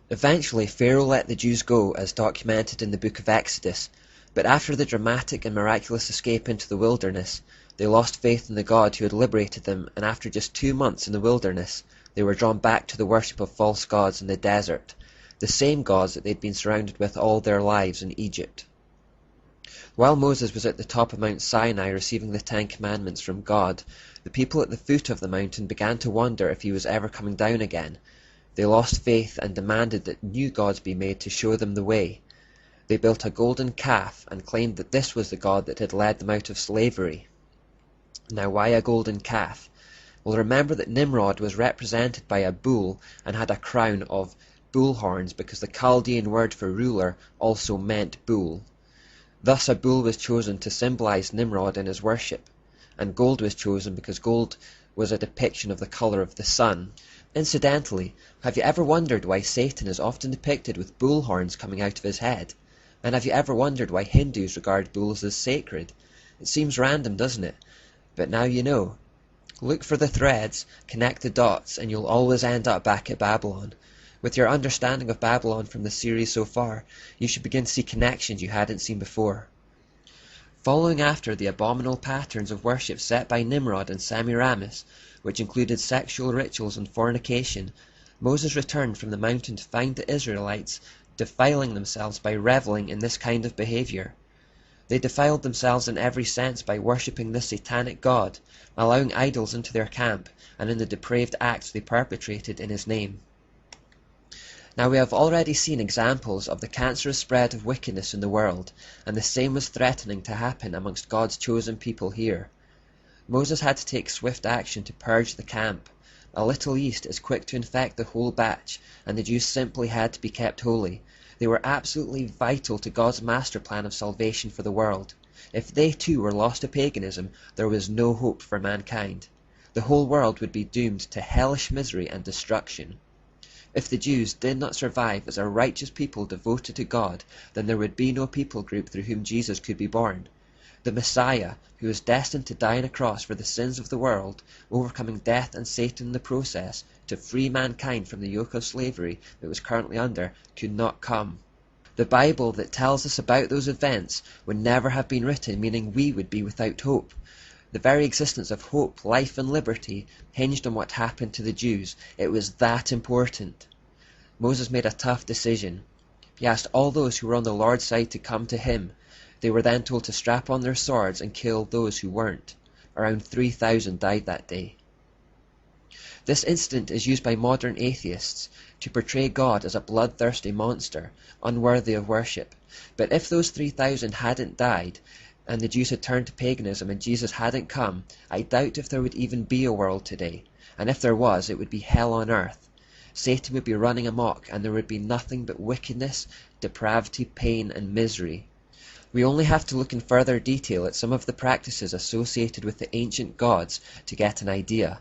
Eventually, Pharaoh let the Jews go, as documented in the book of Exodus, but after the dramatic and miraculous escape into the wilderness, they lost faith in the God who had liberated them, and after just 2 months in the wilderness, they were drawn back to the worship of false gods in the desert, the same gods that they'd been surrounded with all their lives in Egypt. While Moses was at the top of Mount Sinai receiving the 10 Commandments from God, the people at the foot of the mountain began to wonder if he was ever coming down again. They lost faith and demanded that new gods be made to show them the way. They built a golden calf and claimed that this was the God that had led them out of slavery. Now, why a golden calf? Well, remember that Nimrod was represented by a bull and had a crown of bull horns, because the Chaldean word for ruler also meant bull. Thus a bull was chosen to symbolize Nimrod in his worship, and gold was chosen because gold was a depiction of the color of the sun. Incidentally, have you ever wondered why Satan is often depicted with bull horns coming out of his head? And have you ever wondered why Hindus regard bulls as sacred? It seems random, doesn't it? But now you know. Look for the threads, connect the dots, and you'll always end up back at Babylon. With your understanding of Babylon from the series so far, you should begin to see connections you hadn't seen before. Following after the abominable patterns of worship set by Nimrod and Semiramis, which included sexual rituals and fornication, Moses returned from the mountain to find the Israelites defiling themselves by reveling in this kind of behavior. They defiled themselves in every sense by worshipping this satanic god, allowing idols into their camp, and in the depraved acts they perpetrated in his name. Now, we have already seen examples of the cancerous spread of wickedness in the world, and the same was threatening to happen amongst God's chosen people here. Moses had to take swift action to purge the camp. A little yeast is quick to infect the whole batch, and the Jews simply had to be kept holy. They were absolutely vital to God's master plan of salvation for the world. If they too were lost to paganism, there was no hope for mankind. The whole world would be doomed to hellish misery and destruction. If the Jews did not survive as a righteous people devoted to God, then there would be no people group through whom Jesus could be born. The Messiah, who was destined to die on a cross for the sins of the world, overcoming death and Satan in the process, to free mankind from the yoke of slavery it was currently under, could not come. The Bible that tells us about those events would never have been written, meaning we would be without hope. The very existence of hope, life and liberty hinged on what happened to the Jews. It was that important. Moses made a tough decision. He asked all those who were on the Lord's side to come to him. They were then told to strap on their swords and kill those who weren't. Around 3,000 died that day. This incident is used by modern atheists to portray God as a bloodthirsty monster, unworthy of worship. But if those 3,000 hadn't died, and the Jews had turned to paganism and Jesus hadn't come, I doubt if there would even be a world today. And if there was, it would be hell on earth. Satan would be running amok, and there would be nothing but wickedness, depravity, pain, and misery. We only have to look in further detail at some of the practices associated with the ancient gods to get an idea.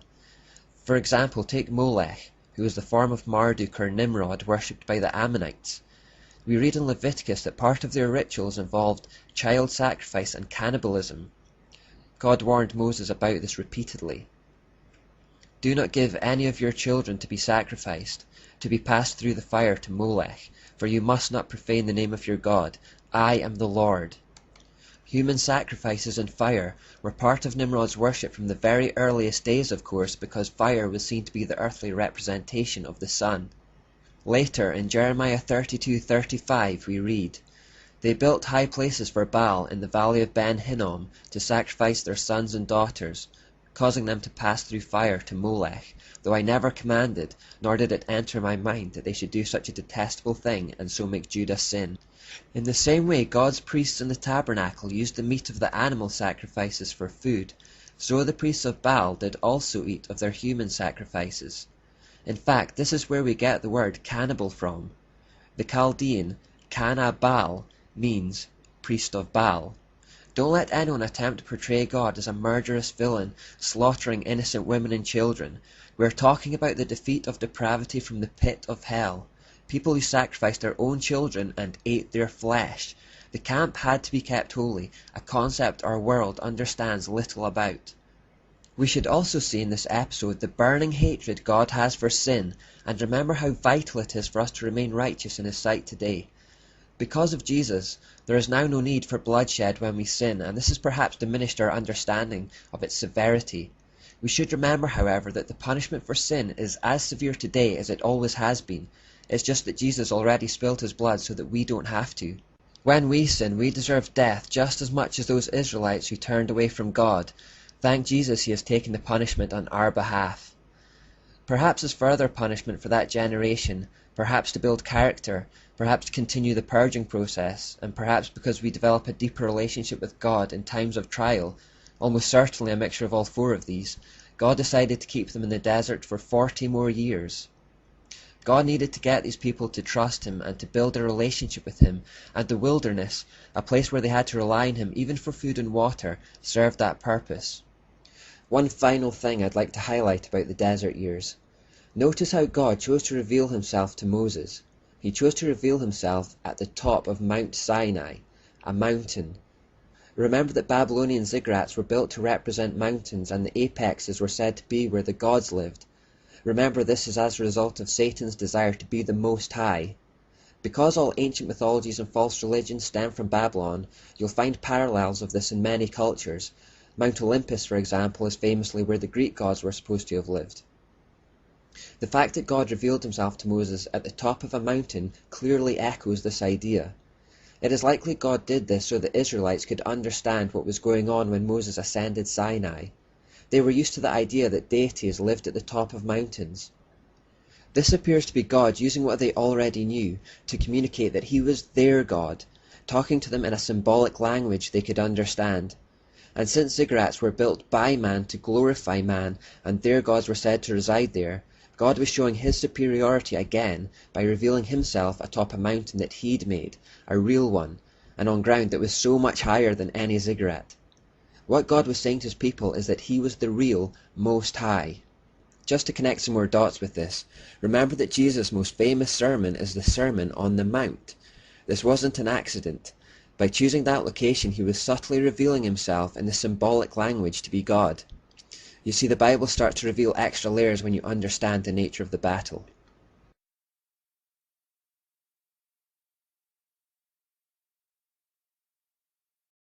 For example, take Molech, who was the form of Marduk or Nimrod worshipped by the Ammonites. We read in Leviticus that part of their rituals involved child sacrifice and cannibalism. God warned Moses about this repeatedly. Do not give any of your children to be sacrificed, to be passed through the fire to Molech, for you must not profane the name of your God. I am the Lord. Human sacrifices and fire were part of Nimrod's worship from the very earliest days, of course, because fire was seen to be the earthly representation of the sun. Later, in Jeremiah 32:35, we read, They built high places for Baal in the valley of Ben Hinnom to sacrifice their sons and daughters, causing them to pass through fire to Molech, though I never commanded, nor did it enter my mind that they should do such a detestable thing and so make Judah sin. In the same way God's priests in the tabernacle used the meat of the animal sacrifices for food, so the priests of Baal did also eat of their human sacrifices. In fact, this is where we get the word cannibal from. The Chaldean Baal means priest of Baal. Don't let anyone attempt to portray God as a murderous villain, slaughtering innocent women and children. We are talking about the defeat of depravity from the pit of hell. People who sacrificed their own children and ate their flesh. The camp had to be kept holy, a concept our world understands little about. We should also see in this episode the burning hatred God has for sin, and remember how vital it is for us to remain righteous in His sight today. Because of Jesus, there is now no need for bloodshed when we sin, and this has perhaps diminished our understanding of its severity. We should remember, however, that the punishment for sin is as severe today as it always has been. It's just that Jesus already spilled His blood so that we don't have to. When we sin, we deserve death just as much as those Israelites who turned away from God. Thank Jesus He has taken the punishment on our behalf. Perhaps as further punishment for that generation, perhaps to build character, perhaps to continue the purging process, and perhaps because we develop a deeper relationship with God in times of trial, almost certainly a mixture of all four of these, God decided to keep them in the desert for 40 more years. God needed to get these people to trust Him and to build a relationship with Him, and the wilderness, a place where they had to rely on Him even for food and water, served that purpose. One final thing I'd like to highlight about the desert years. Notice how God chose to reveal Himself to Moses. He chose to reveal Himself at the top of Mount Sinai, a mountain. Remember that Babylonian ziggurats were built to represent mountains, and the apexes were said to be where the gods lived. Remember, this is as a result of Satan's desire to be the Most High. Because all ancient mythologies and false religions stem from Babylon, you'll find parallels of this in many cultures. Mount Olympus, for example, is famously where the Greek gods were supposed to have lived. The fact that God revealed Himself to Moses at the top of a mountain clearly echoes this idea. It is likely God did this so the Israelites could understand what was going on when Moses ascended Sinai. They were used to the idea that deities lived at the top of mountains. This appears to be God using what they already knew to communicate that He was their God, talking to them in a symbolic language they could understand. And since ziggurats were built by man to glorify man, and their gods were said to reside there, God was showing His superiority again by revealing Himself atop a mountain that He'd made, a real one, and on ground that was so much higher than any ziggurat. What God was saying to His people is that He was the real Most High. Just to connect some more dots with this, remember that Jesus' most famous sermon is the Sermon on the Mount. This wasn't an accident. By choosing that location, He was subtly revealing Himself in the symbolic language to be God. You see, the Bible starts to reveal extra layers when you understand the nature of the battle.